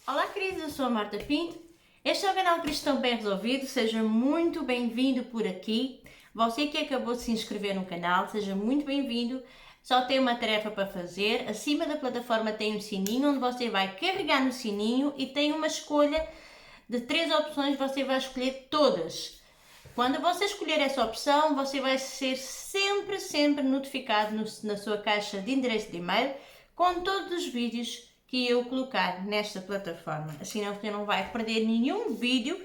Olá, queridos, eu sou a Marta Pinto. Este é o canal Cristão Bem Resolvido. Seja muito bem-vindo por aqui. Você que acabou de se inscrever no canal, seja muito bem-vindo. Só tem uma tarefa para fazer. Acima da plataforma tem um sininho, onde você vai carregar no sininho e tem uma escolha de 3 opções. Você vai escolher todas. Quando você escolher essa opção, você vai ser sempre notificado na sua caixa de endereço de e-mail com todos os vídeos que eu colocar nesta plataforma. Assim você não vai perder nenhum vídeo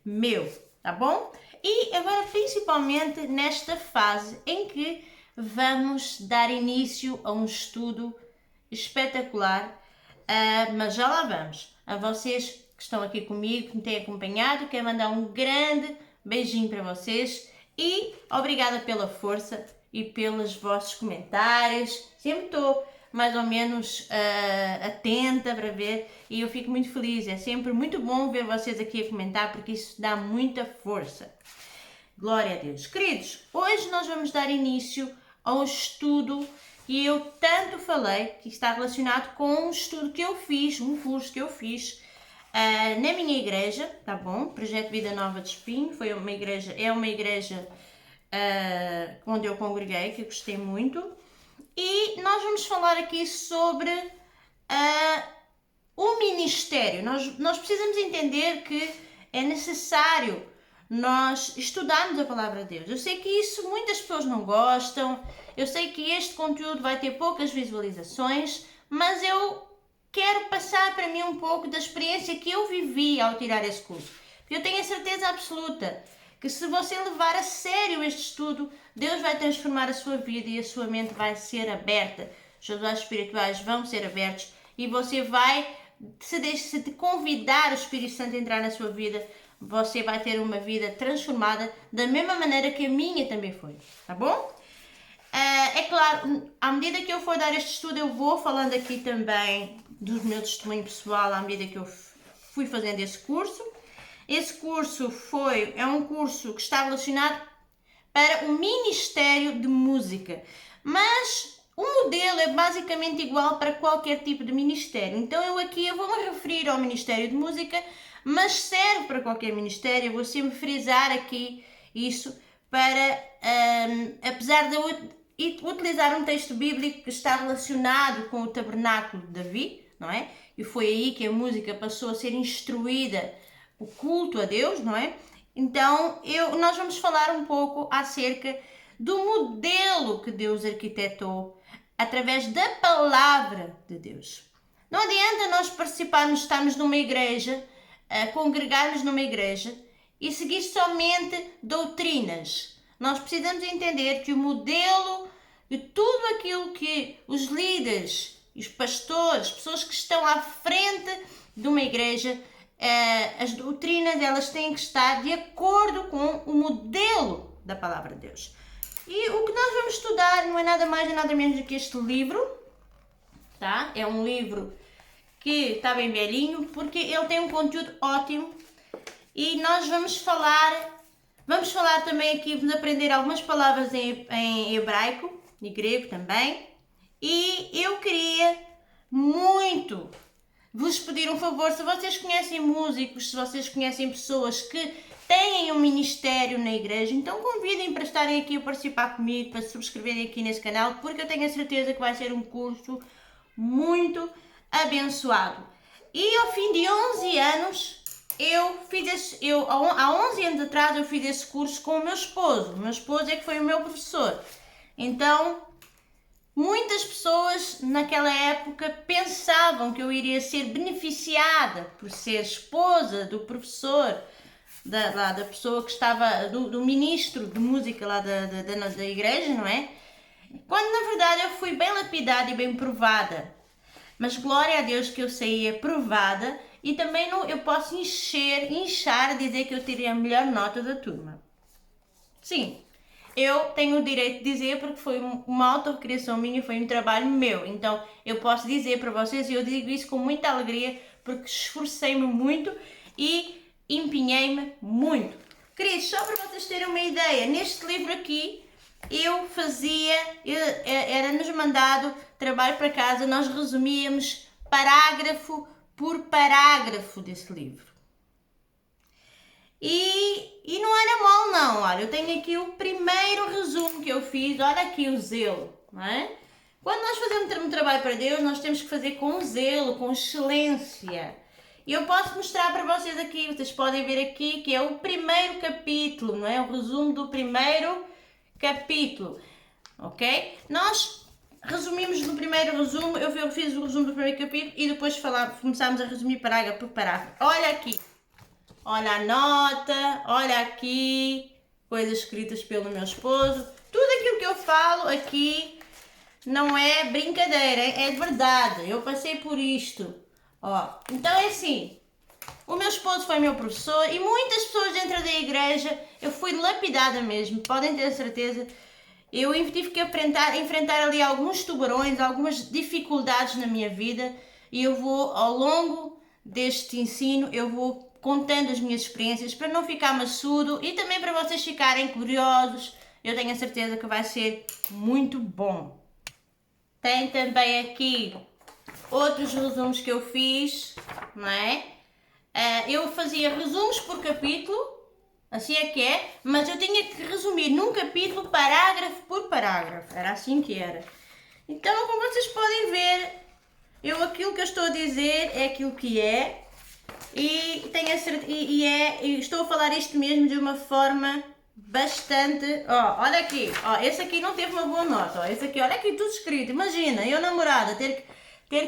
meu, tá bom? E agora principalmente nesta fase em que vamos dar início a um estudo espetacular, mas já lá vamos. A vocês que estão aqui comigo, que me têm acompanhado, quero mandar um grande beijinho para vocês e obrigada pela força e pelos vossos comentários. Sempre estou mais ou menos atenta para ver e eu fico muito feliz. É sempre muito bom ver vocês aqui a comentar porque isso dá muita força. Glória a Deus. Queridos, hoje nós vamos dar início ao estudo que eu tanto falei, que está relacionado com um estudo que eu fiz, um curso que eu fiz na minha igreja, tá bom? Projeto Vida Nova de Espinho, é uma igreja onde eu congreguei, que eu gostei muito. E nós vamos falar aqui sobre o ministério. Nós precisamos entender que é necessário nós estudarmos a palavra de Deus. Eu sei que isso muitas pessoas não gostam, eu sei que este conteúdo vai ter poucas visualizações, mas eu quero passar para mim um pouco da experiência que eu vivi ao tirar esse curso. Porque eu tenho a certeza absoluta que se você levar a sério este estudo, Deus vai transformar a sua vida e a sua mente vai ser aberta. Os seus olhos espirituais vão ser abertos e você vai, se te convidar o Espírito Santo a entrar na sua vida, você vai ter uma vida transformada da mesma maneira que a minha também foi, tá bom? É claro, à medida que eu for dar este estudo, eu vou falando aqui também do meu testemunho pessoal à medida que eu fui fazendo esse curso. Esse curso é um curso que está relacionado para o Ministério de Música, mas o modelo é basicamente igual para qualquer tipo de ministério. Então eu vou me referir ao Ministério de Música, mas serve para qualquer ministério. Eu vou sempre frisar aqui isso para, apesar de eu utilizar um texto bíblico que está relacionado com o tabernáculo de Davi, não é? E foi aí que a música passou a ser instruída, o culto a Deus, não é? Então, nós vamos falar um pouco acerca do modelo que Deus arquitetou através da palavra de Deus. Não adianta nós estarmos numa igreja, congregarmos numa igreja e seguir somente doutrinas. Nós precisamos entender que o modelo de tudo aquilo que os líderes, os pastores, pessoas que estão à frente de uma igreja, as doutrinas elas têm que estar de acordo com o modelo da palavra de Deus. E o que nós vamos estudar não é nada mais nem nada menos do que este livro, tá? É um livro que está bem velhinho, porque ele tem um conteúdo ótimo e nós vamos falar também aqui, vamos aprender algumas palavras em hebraico e grego também. E eu queria muito vos pedir um favor, se vocês conhecem músicos, se vocês conhecem pessoas que têm um ministério na igreja, então convidem para estarem aqui a participar comigo, para se subscreverem aqui nesse canal, porque eu tenho a certeza que vai ser um curso muito abençoado. E ao fim de 11 anos, há 11 anos atrás eu fiz esse curso com o meu esposo. O meu esposo é que foi o meu professor. Então, muitas pessoas naquela época pensavam que eu iria ser beneficiada por ser esposa do professor, da pessoa que estava, do ministro de música lá da igreja, não é? Quando na verdade eu fui bem lapidada e bem provada. Mas glória a Deus que eu saí aprovada e também eu posso inchar, dizer que eu tirei a melhor nota da turma. Sim. Eu tenho o direito de dizer porque foi uma autocriação minha, foi um trabalho meu. Então eu posso dizer para vocês e eu digo isso com muita alegria porque esforcei-me muito e empenhei-me muito. Queridos, só para vocês terem uma ideia, neste livro aqui era-nos mandado trabalho para casa, nós resumíamos parágrafo por parágrafo desse livro. E não era mal não, olha, eu tenho aqui o primeiro resumo que eu fiz, olha aqui o zelo, não é? Quando nós fazemos um trabalho para Deus, nós temos que fazer com zelo, com excelência. E eu posso mostrar para vocês aqui, vocês podem ver aqui que é o primeiro capítulo, não é? O resumo do primeiro capítulo, ok? Nós resumimos no primeiro resumo, eu fiz o resumo do primeiro capítulo e depois começámos a resumir parágrafo por parágrafo. Olha aqui. Olha a nota, olha aqui, coisas escritas pelo meu esposo. Tudo aquilo que eu falo aqui não é brincadeira, é de verdade. Eu passei por isto. Ó, então é assim, o meu esposo foi meu professor e muitas pessoas dentro da igreja, eu fui lapidada mesmo, podem ter certeza. Eu tive que enfrentar ali alguns tubarões, algumas dificuldades na minha vida e eu vou, ao longo deste ensino, eu vou contando as minhas experiências para não ficar maçudo e também para vocês ficarem curiosos. Eu tenho a certeza que vai ser muito bom. Tem também aqui outros resumos que eu fiz, não é? Eu fazia resumos por capítulo, assim é que é, mas eu tinha que resumir num capítulo parágrafo por parágrafo, era assim que era. Então, como vocês podem ver, aquilo que eu estou a dizer é aquilo que é. E estou a falar isto mesmo de uma forma bastante... olha aqui, esse aqui não teve uma boa nota, esse aqui, olha aqui tudo escrito, imagina, eu namorada, ter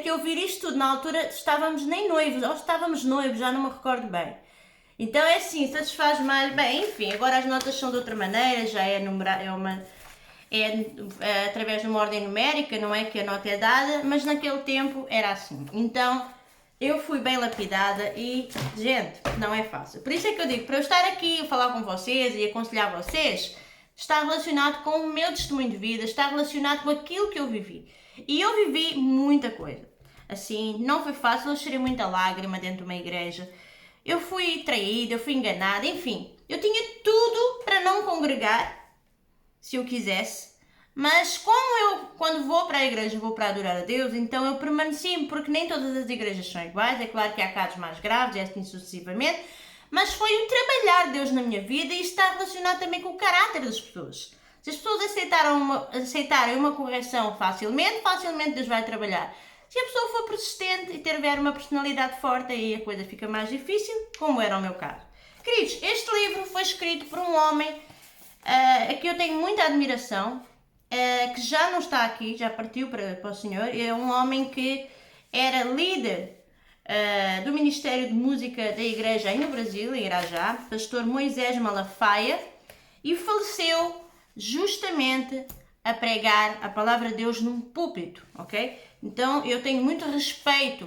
que ouvir isto tudo, na altura estávamos nem noivos, ou estávamos noivos, já não me recordo bem. Então é assim, satisfaz mais, bem, enfim, agora as notas são de outra maneira, já é através de uma ordem numérica, não é que a nota é dada, mas naquele tempo era assim, então... Eu fui bem lapidada e, gente, não é fácil. Por isso é que eu digo, para eu estar aqui a falar com vocês e aconselhar vocês, está relacionado com o meu testemunho de vida, está relacionado com aquilo que eu vivi. E eu vivi muita coisa. Assim, não foi fácil, eu chorei muita lágrima dentro de uma igreja. Eu fui traída, eu fui enganada, enfim. Eu tinha tudo para não congregar, se eu quisesse. Mas como eu, quando vou para a igreja, vou para adorar a Deus, então eu permaneci, porque nem todas as igrejas são iguais, é claro que há casos mais graves, e assim sucessivamente, mas foi o trabalhar de Deus na minha vida e está relacionado também com o caráter das pessoas. Se as pessoas aceitarem uma correção facilmente Deus vai trabalhar. Se a pessoa for persistente e tiver uma personalidade forte, aí a coisa fica mais difícil, como era o meu caso. Queridos, este livro foi escrito por um homem a que eu tenho muita admiração, que já não está aqui, já partiu para o Senhor. É um homem que era líder do Ministério de Música da Igreja aí no Brasil, em Irajá, pastor Moisés Malafaia, e faleceu justamente a pregar a palavra de Deus num púlpito, ok? Então eu tenho muito respeito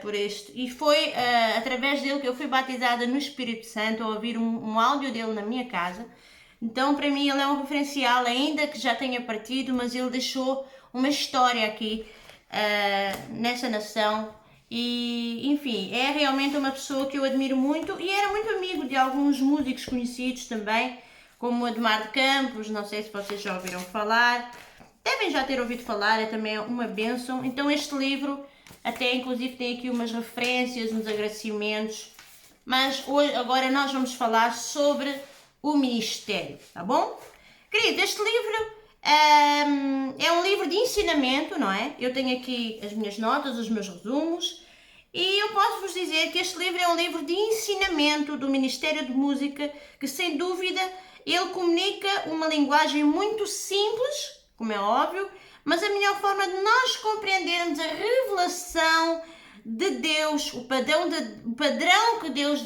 por isto, e foi através dele que eu fui batizada no Espírito Santo, ao ouvir um áudio dele na minha casa. Então, para mim, ele é um referencial, ainda que já tenha partido, mas ele deixou uma história aqui nessa nação. E, enfim, é realmente uma pessoa que eu admiro muito e era muito amigo de alguns músicos conhecidos também, como o Ademar de Campos, não sei se vocês já ouviram falar. Devem já ter ouvido falar, é também uma bênção. Então, este livro, até inclusive, tem aqui umas referências, uns agradecimentos. Mas hoje, agora nós vamos falar sobre o ministério, tá bom? Querido, este livro é um livro de ensinamento, não é? Eu tenho aqui as minhas notas, os meus resumos, e eu posso vos dizer que este livro é um livro de ensinamento do Ministério de Música, que sem dúvida ele comunica uma linguagem muito simples, como é óbvio, mas a melhor forma de nós compreendermos a revelação de Deus, o padrão que Deus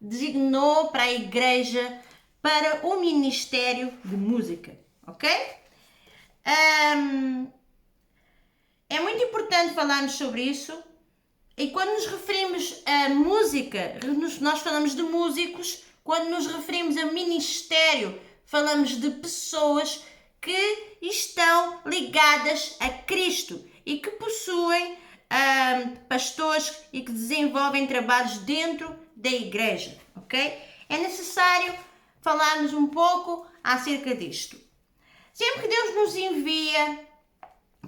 designou para a igreja, para o Ministério de Música, ok? É muito importante falarmos sobre isso, e quando nos referimos a música, nós falamos de músicos. Quando nos referimos a ministério, falamos de pessoas que estão ligadas a Cristo e que possuem pastores e que desenvolvem trabalhos dentro da igreja, ok? É necessário falarmos um pouco acerca disto. Sempre que Deus nos envia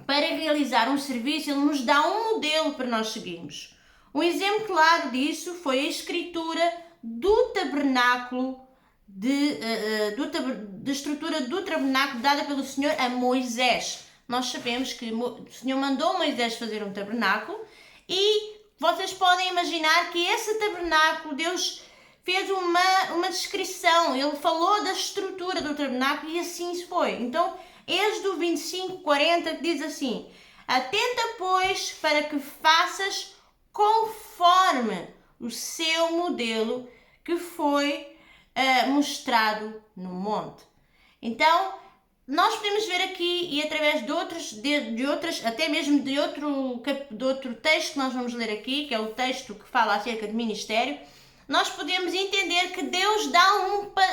para realizar um serviço, ele nos dá um modelo para nós seguirmos. Um exemplo claro disso foi a escritura do tabernáculo, da estrutura do tabernáculo dada pelo Senhor a Moisés. Nós sabemos que o Senhor mandou Moisés fazer um tabernáculo e vocês podem imaginar que esse tabernáculo, Deus fez uma descrição, ele falou da estrutura do tabernáculo e assim se foi. Então, Êxodo 25:40 diz assim: atenta, pois, para que faças conforme o seu modelo que foi mostrado no monte. Então, nós podemos ver aqui, e através de outras, até mesmo de outro texto que nós vamos ler aqui, que é o texto que fala acerca de ministério, nós podemos entender que Deus dá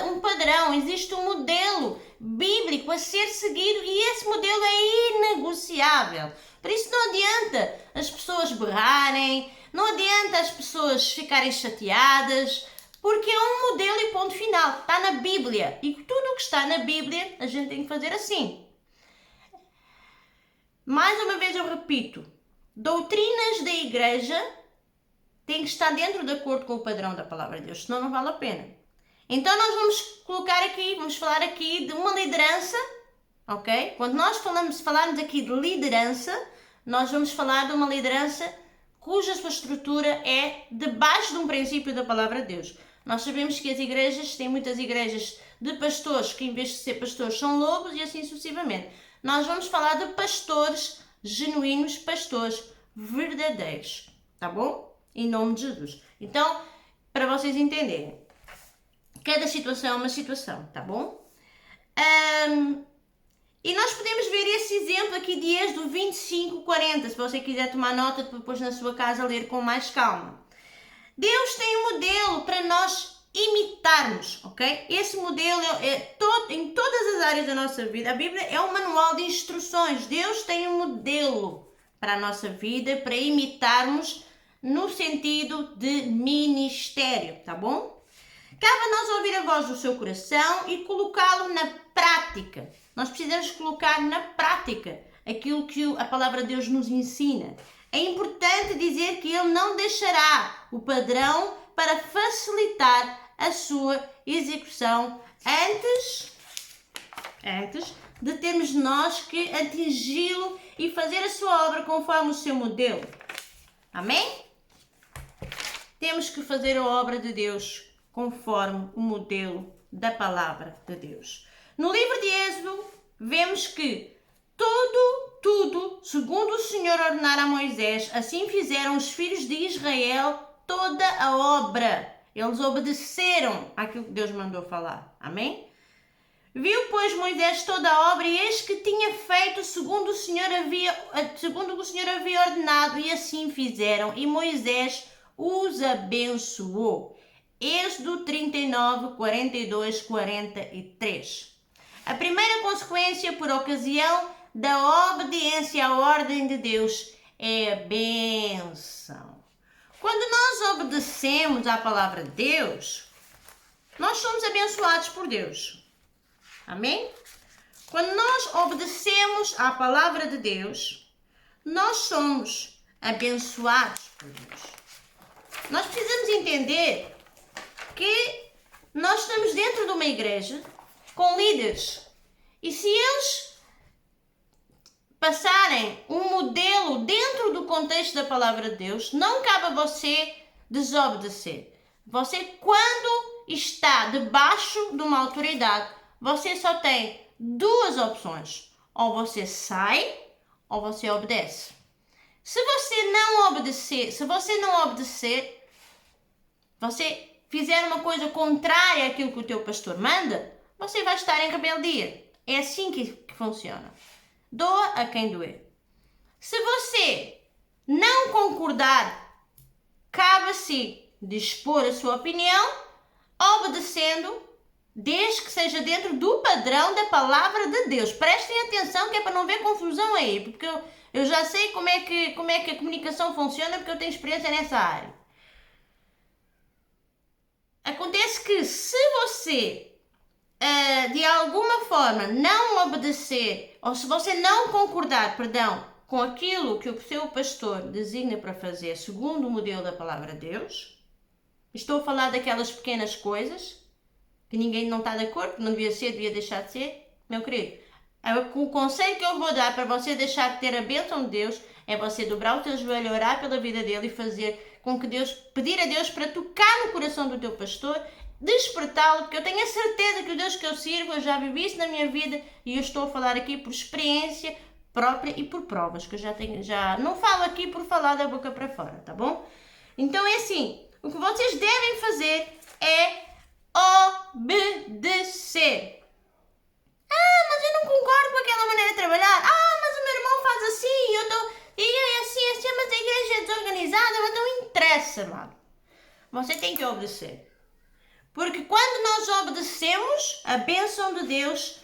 um padrão, existe um modelo bíblico a ser seguido e esse modelo é inegociável. Por isso não adianta as pessoas berrarem, não adianta as pessoas ficarem chateadas, porque é um modelo e ponto final, está na Bíblia. E tudo o que está na Bíblia a gente tem que fazer assim. Mais uma vez eu repito, doutrinas da igreja tem que estar de acordo com o padrão da palavra de Deus, senão não vale a pena. Então nós vamos falar aqui de uma liderança, ok? Quando nós falarmos aqui de liderança, nós vamos falar de uma liderança cuja sua estrutura é debaixo de um princípio da palavra de Deus. Nós sabemos que as igrejas, tem muitas igrejas de pastores que em vez de ser pastores são lobos e assim sucessivamente. Nós vamos falar de pastores genuínos, pastores verdadeiros, tá bom? Em nome de Jesus. Então, para vocês entenderem, cada situação é uma situação, tá bom? E nós podemos ver esse exemplo aqui de Êxodo 25:40, se você quiser tomar nota depois na sua casa ler com mais calma. Deus tem um modelo para nós imitarmos, ok? Esse modelo em todas as áreas da nossa vida. A Bíblia é um manual de instruções. Deus tem um modelo para a nossa vida, para imitarmos no sentido de ministério, tá bom? Cabe a nós ouvir a voz do seu coração e colocá-lo na prática. Nós precisamos colocar na prática aquilo que a palavra de Deus nos ensina. É importante dizer que Ele não deixará o padrão para facilitar a sua execução antes de termos nós que atingi-lo e fazer a sua obra conforme o seu modelo. Amém? Temos que fazer a obra de Deus conforme o modelo da palavra de Deus. No livro de Êxodo, vemos que tudo, segundo o Senhor ordenara a Moisés, assim fizeram os filhos de Israel toda a obra. Eles obedeceram àquilo que Deus mandou falar. Amém? Viu, pois, Moisés toda a obra e eis que tinha feito segundo o Senhor havia ordenado, e assim fizeram. E Moisés os abençoou. Êxodo 39, 42, 43. A primeira consequência por ocasião da obediência à ordem de Deus é a bênção. Quando nós obedecemos à palavra de Deus, nós somos abençoados por Deus. Amém? Quando nós obedecemos à palavra de Deus, nós somos abençoados por Deus. Nós precisamos entender que nós estamos dentro de uma igreja com líderes. E se eles passarem um modelo dentro do contexto da palavra de Deus, não cabe a você desobedecer. Você, quando está debaixo de uma autoridade, você só tem duas opções. Ou você sai, ou você obedece. Se você não obedecer, você fizer uma coisa contrária àquilo que o teu pastor manda, você vai estar em rebeldia. É assim que funciona. Doa a quem doer. Se você não concordar, cabe a si dispor a sua opinião, obedecendo, desde que seja dentro do padrão da palavra de Deus. Prestem atenção que é para não ver confusão aí, porque eu já sei como é que a comunicação funciona, porque eu tenho experiência nessa área. Acontece que se você de alguma forma não obedecer, ou se você não concordar, com aquilo que o seu pastor designa para fazer segundo o modelo da palavra de Deus, estou a falar daquelas pequenas coisas que ninguém não está de acordo, que não devia ser, devia deixar de ser, meu querido, o conselho que eu vou dar para você deixar de ter a bênção de Deus é você dobrar o teu joelho, orar pela vida dele e fazer com que Deus, pedir a Deus para tocar no coração do teu pastor, despertá-lo, porque eu tenho a certeza que o Deus que eu sirvo, eu já vivi isso na minha vida e eu estou a falar aqui por experiência própria e por provas, que eu já não falo aqui por falar da boca para fora, tá bom? Então é assim, o que vocês devem fazer é obedecer. Mas eu não concordo com aquela maneira de trabalhar. Mas o meu irmão faz assim, e é assim, mas a igreja é desorganizada, mas não interessa, mano. Você tem que obedecer. Porque quando nós obedecemos, a bênção de Deus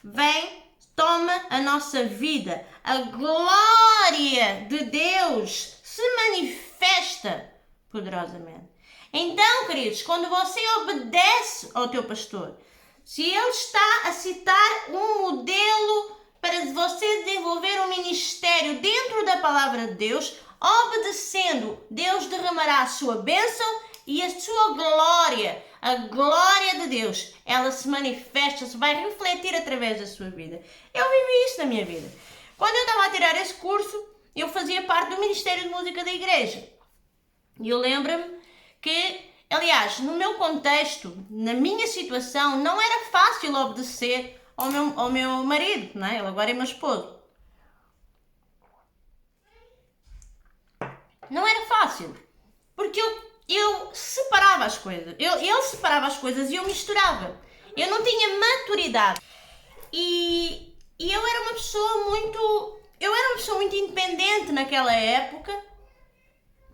vem, toma a nossa vida. A glória de Deus se manifesta poderosamente. Então, queridos, quando você obedece ao teu pastor, se ele está a citar um modelo para você desenvolver um ministério dentro da palavra de Deus, obedecendo, Deus derramará a sua bênção e a sua glória, a glória de Deus, ela se manifesta, se vai refletir através da sua vida. Eu vivi isso na minha vida. Quando eu estava a tirar esse curso, eu fazia parte do Ministério de Música da igreja. E eu lembro-me que, aliás, no meu contexto, na minha situação, não era fácil obedecer ao meu marido, não é? Ele agora é meu esposo. Não era fácil, porque eu separava as coisas. Ele separava as coisas e eu misturava. Eu não tinha maturidade. E eu era uma pessoa muito independente naquela época.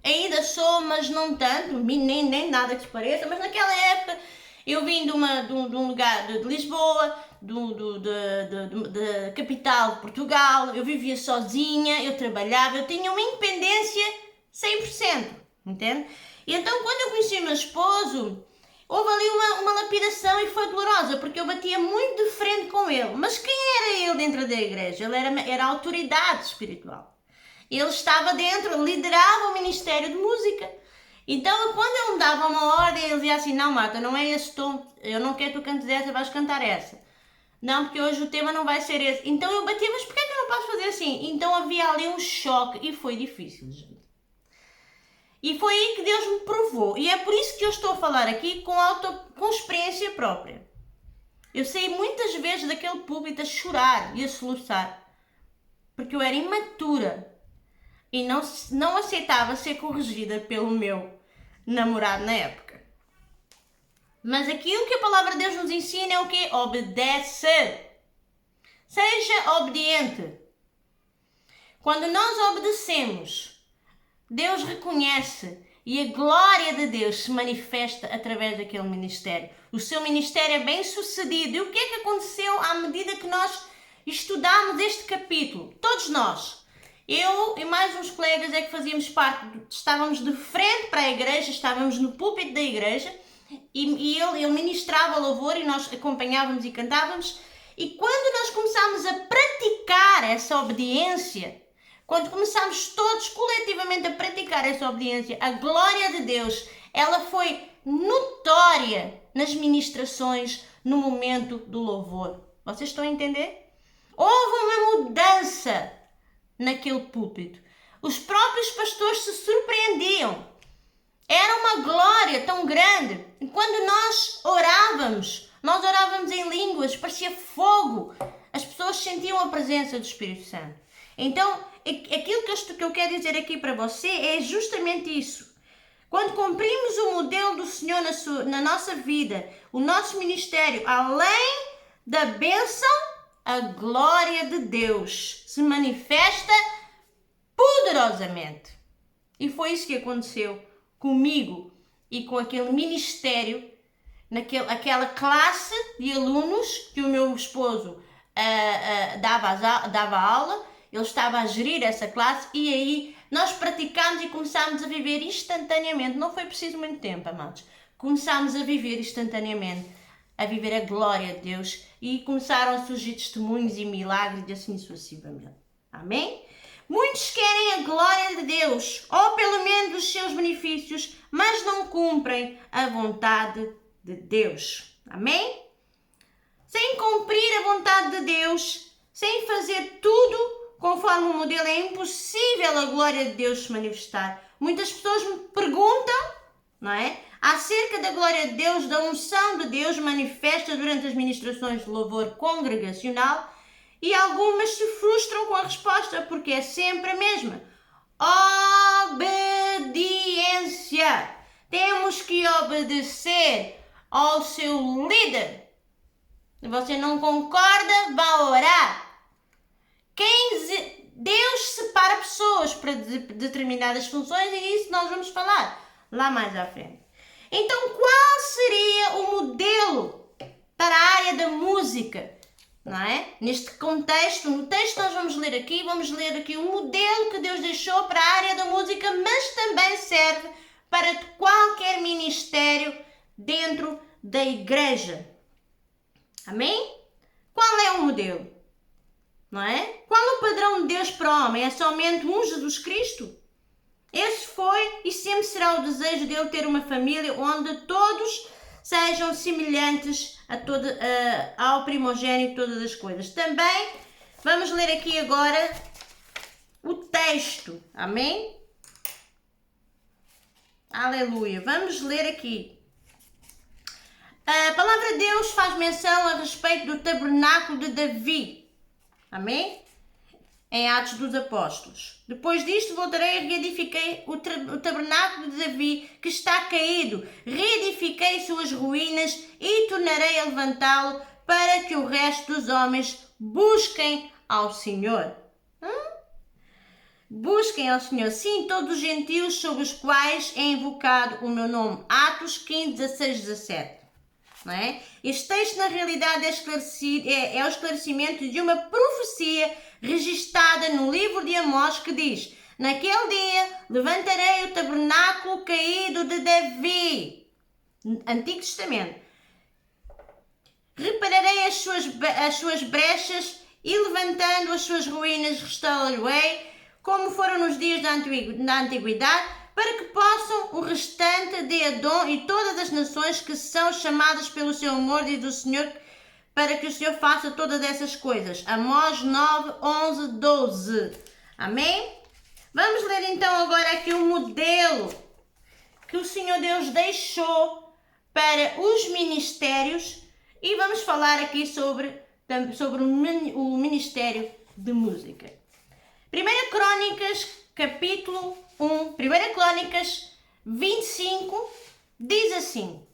Ainda sou, mas não tanto, nem nada que se pareça, mas naquela época eu vim de um lugar de Lisboa, da capital de Portugal, eu vivia sozinha, eu trabalhava, eu tinha uma independência 100%, entende? E então quando eu conheci o meu esposo, houve ali uma lapidação e foi dolorosa, porque eu batia muito de frente com ele. Mas quem era ele dentro da igreja? Ele era a autoridade espiritual. Ele estava dentro, liderava o Ministério de Música. Então, quando ele me dava uma ordem, ele dizia assim, não, Marta, não é esse tom, eu não quero que tu cantes essa, vais cantar essa. Não, porque hoje o tema não vai ser esse. Então eu batia, mas porquê que eu não posso fazer assim? Então havia ali um choque e foi difícil, gente. E foi aí que Deus me provou. E é por isso que eu estou a falar aqui com experiência própria. Eu saí muitas vezes daquele púlpito a chorar e a soluçar, porque eu era imatura. E não aceitava ser corrigida pelo meu namorado na época. Mas aquilo que a palavra de Deus nos ensina é o quê? Obedece. Seja obediente. Quando nós obedecemos, Deus reconhece e a glória de Deus se manifesta através daquele ministério. O seu ministério é bem sucedido. E o que é que aconteceu à medida que nós estudámos este capítulo? Todos nós. Eu e mais uns colegas é que fazíamos parte, estávamos de frente para a igreja, estávamos no púlpito da igreja e ele ministrava louvor e nós acompanhávamos e cantávamos. E quando nós começámos a praticar essa obediência, quando começámos todos coletivamente a praticar essa obediência, a glória de Deus, ela foi notória nas ministrações no momento do louvor. Vocês estão a entender? Houve uma mudança naquele púlpito. Os próprios pastores se surpreendiam. Era uma glória tão grande. E quando nós orávamos em línguas, parecia fogo. As pessoas sentiam a presença do Espírito Santo. Então, aquilo que eu quero dizer aqui para você é justamente isso. Quando cumprimos o modelo do Senhor na nossa vida, o nosso ministério, além da bênção, a glória de Deus se manifesta poderosamente. E foi isso que aconteceu comigo e com aquele ministério, aquela classe de alunos que o meu esposo dava aula, ele estava a gerir essa classe e aí nós praticámos e começámos a viver instantaneamente. Não foi preciso muito tempo, amados. Começámos a viver instantaneamente a viver a glória de Deus e começaram a surgir testemunhos e milagres e assim sucessivamente. Amém? Muitos querem a glória de Deus, ou pelo menos os seus benefícios, mas não cumprem a vontade de Deus. Amém? Sem cumprir a vontade de Deus, sem fazer tudo conforme o modelo, é impossível a glória de Deus se manifestar. Muitas pessoas me perguntam, não é? Acerca da glória de Deus, da unção de Deus manifesta durante as ministrações de louvor congregacional, e algumas se frustram com a resposta, porque é sempre a mesma. Obediência. Temos que obedecer ao seu líder. Se você não concorda, vá orar. Deus separa pessoas para determinadas funções, e isso nós vamos falar lá mais à frente. Então, qual seria o modelo para a área da música? Não é? Neste contexto, no texto que nós vamos ler aqui um modelo que Deus deixou para a área da música, mas também serve para qualquer ministério dentro da igreja. Amém? Qual é o modelo? Não é? Qual é o padrão de Deus para o homem? É somente um Jesus Cristo? Esse foi e sempre será o desejo dele ter uma família onde todos sejam semelhantes ao primogênito de todas as coisas. Também vamos ler aqui agora o texto. Amém? Aleluia. Vamos ler aqui. A palavra de Deus faz menção a respeito do tabernáculo de Davi. Amém? Em Atos dos Apóstolos. Depois disto voltarei e reedifiquei o tabernáculo de Davi, que está caído. Reedifiquei suas ruínas e tornarei a levantá-lo, para que o resto dos homens busquem ao Senhor. Busquem ao Senhor. Sim, todos os gentios sobre os quais é invocado o meu nome. Atos 15, 16, 17. Não é? Este texto, na realidade, é o esclarecimento de uma profecia registada no livro de Amós, que diz: naquele dia levantarei o tabernáculo caído de Davi. Antigo Testamento. Repararei as suas brechas e, levantando as suas ruínas, restaurarei, como foram nos dias da antiguidade, para que possam o restante de Edom e todas as nações que são chamadas pelo seu amor, diz o Senhor, para que o Senhor faça todas essas coisas. Amós 9, 11, 12. Amém? Vamos ler então agora aqui um modelo que o Senhor Deus deixou para os ministérios, e vamos falar aqui sobre o ministério de música. 1 Crônicas, capítulo 1, 1 Crônicas 25, diz assim: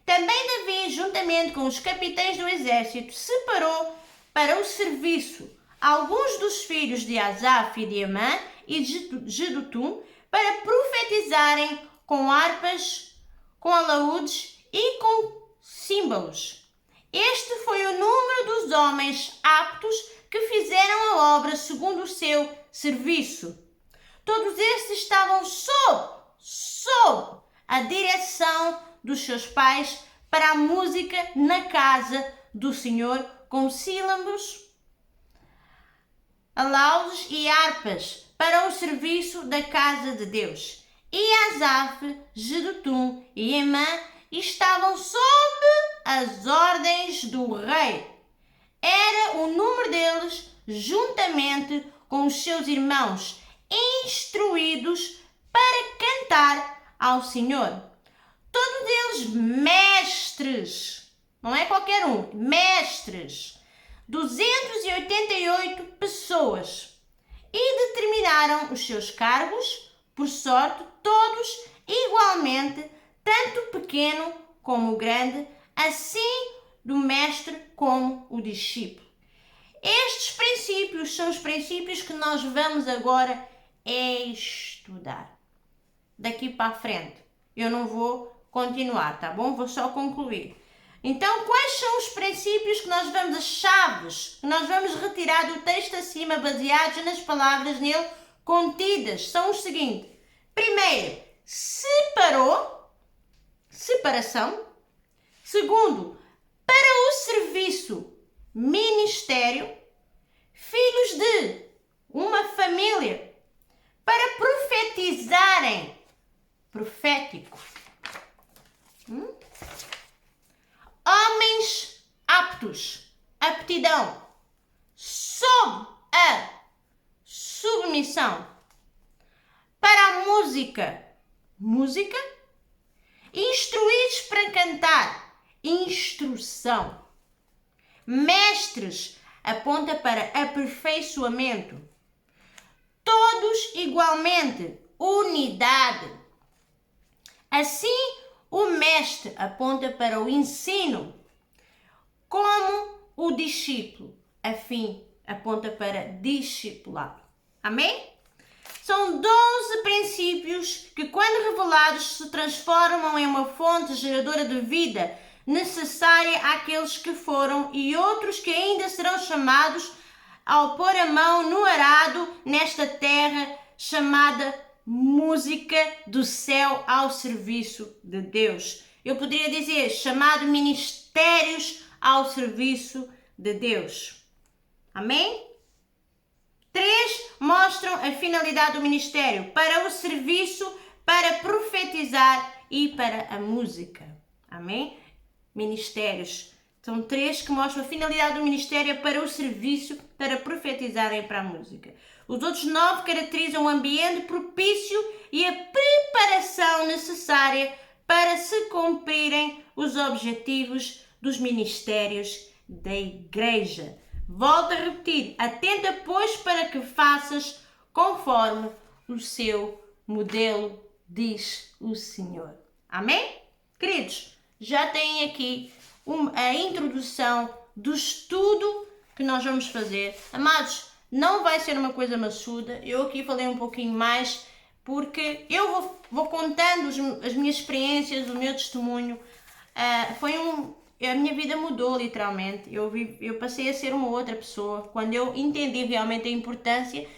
também Davi, juntamente com os capitães do exército, separou para o serviço alguns dos filhos de Asaf e de Emã e de Jedutum, para profetizarem com harpas, com alaúdes e com símbolos. Este foi o número dos homens aptos que fizeram a obra segundo o seu serviço. Todos estes estavam sob a direção dos seus pais para a música na casa do Senhor, com sílabos, alaúdes e harpas para o serviço da casa de Deus. E Asaf, Jedutum e Emã estavam sob as ordens do rei. Era o número deles, juntamente com os seus irmãos, instruídos para cantar ao Senhor. Todos eles mestres, não é qualquer um, mestres, 288 pessoas, e determinaram os seus cargos, por sorte, todos igualmente, tanto o pequeno como o grande, assim do mestre como o discípulo. Estes princípios são os princípios que nós vamos agora estudar. Daqui para a frente. Eu não vou continuar, tá bom? Vou só concluir. Então, quais são os princípios que nós vamos, as chaves, que nós vamos retirar do texto acima, baseados nas palavras nele contidas? São os seguintes. Primeiro, separação. Segundo, para o serviço, ministério, filhos de uma família, para profetizarem, profético. Homens aptos, aptidão, sob a submissão. Para a música, música. Instruídos para cantar, instrução. Mestres, aponta para aperfeiçoamento. Todos igualmente, unidade. Assim, o mestre aponta para o ensino, como o discípulo, afim, aponta para discipulado. Amém? São 12 princípios que, quando revelados, se transformam em uma fonte geradora de vida necessária àqueles que foram e outros que ainda serão chamados ao pôr a mão no arado nesta terra chamada música do céu ao serviço de Deus. Eu poderia dizer chamado ministérios ao serviço de Deus. Amém? 3 mostram a finalidade do ministério: para o serviço, para profetizar e para a música. Amém? Ministérios. São 3 que mostram a finalidade do ministério: para o serviço, para profetizar e para a música. Os outros 9 caracterizam o ambiente propício e a preparação necessária para se cumprirem os objetivos dos ministérios da igreja. Volto a repetir: atenta, pois, para que faças conforme o seu modelo, diz o Senhor. Amém? Queridos, já têm aqui a introdução do estudo que nós vamos fazer. Amados, não vai ser uma coisa maçuda. Eu aqui falei um pouquinho mais porque eu vou contando as minhas experiências, o meu testemunho. A minha vida mudou literalmente. Eu passei a ser uma outra pessoa quando eu entendi realmente a importância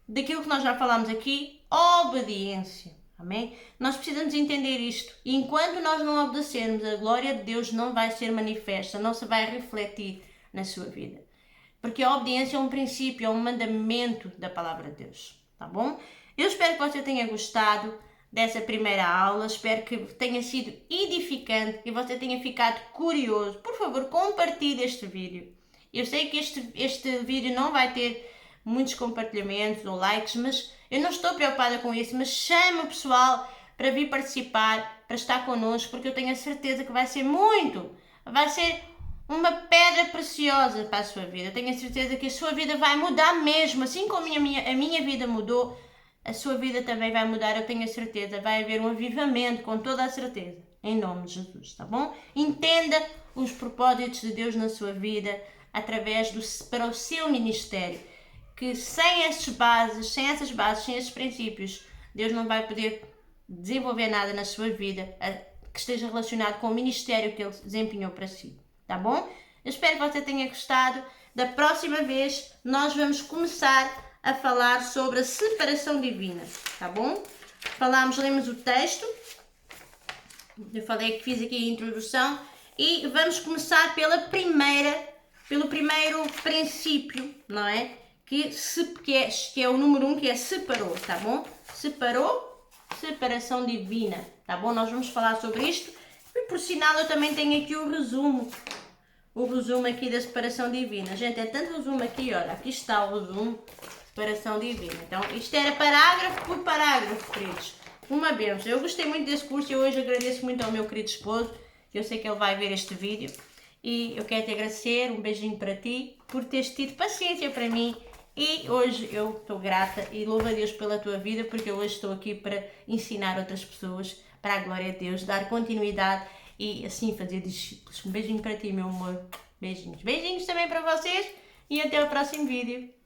daquilo que nós já falámos aqui: obediência. Amém? Nós precisamos entender isto. E enquanto nós não obedecermos, a glória de Deus não vai ser manifesta, não se vai refletir na sua vida. Porque a obediência é um princípio, é um mandamento da palavra de Deus. Tá bom? Eu espero que você tenha gostado dessa primeira aula, espero que tenha sido edificante, que você tenha ficado curioso. Por favor, compartilhe este vídeo. Eu sei que este vídeo não vai ter muitos compartilhamentos ou likes, mas eu não estou preocupada com isso, mas chame o pessoal para vir participar, para estar connosco, porque eu tenho a certeza que vai ser uma pedra preciosa para a sua vida. Eu tenho a certeza que a sua vida vai mudar mesmo, assim como a minha vida mudou. A sua vida também vai mudar, eu tenho a certeza. Vai haver um avivamento, com toda a certeza. Em nome de Jesus, tá bom? Entenda os propósitos de Deus na sua vida para o seu ministério. Que sem essas bases, sem esses princípios, Deus não vai poder desenvolver nada na sua vida que esteja relacionado com o ministério que Ele desempenhou para si. Tá bom? Eu espero que você tenha gostado. Da próxima vez, nós vamos começar a falar sobre a separação divina, tá bom? Lemos o texto, eu falei que fiz aqui a introdução e vamos começar pelo primeiro princípio, não é? Que é o número 1, que é separou, tá bom? Separação divina, tá bom? Nós vamos falar sobre isto e, por sinal, eu também tenho aqui o resumo aqui da separação divina. Gente, é tanto resumo aqui, olha, aqui está o resumo. Separação divina. Então, isto era parágrafo por parágrafo, queridos. Uma bênção. Eu gostei muito desse curso e hoje agradeço muito ao meu querido esposo, que eu sei que ele vai ver este vídeo. E eu quero te agradecer, um beijinho para ti, por teres tido paciência para mim. E hoje eu estou grata e louvo a Deus pela tua vida, porque eu hoje estou aqui para ensinar outras pessoas, para a glória de Deus, dar continuidade e assim fazer discípulos. Um beijinho para ti, meu amor. Beijinhos. Beijinhos também para vocês e até o próximo vídeo.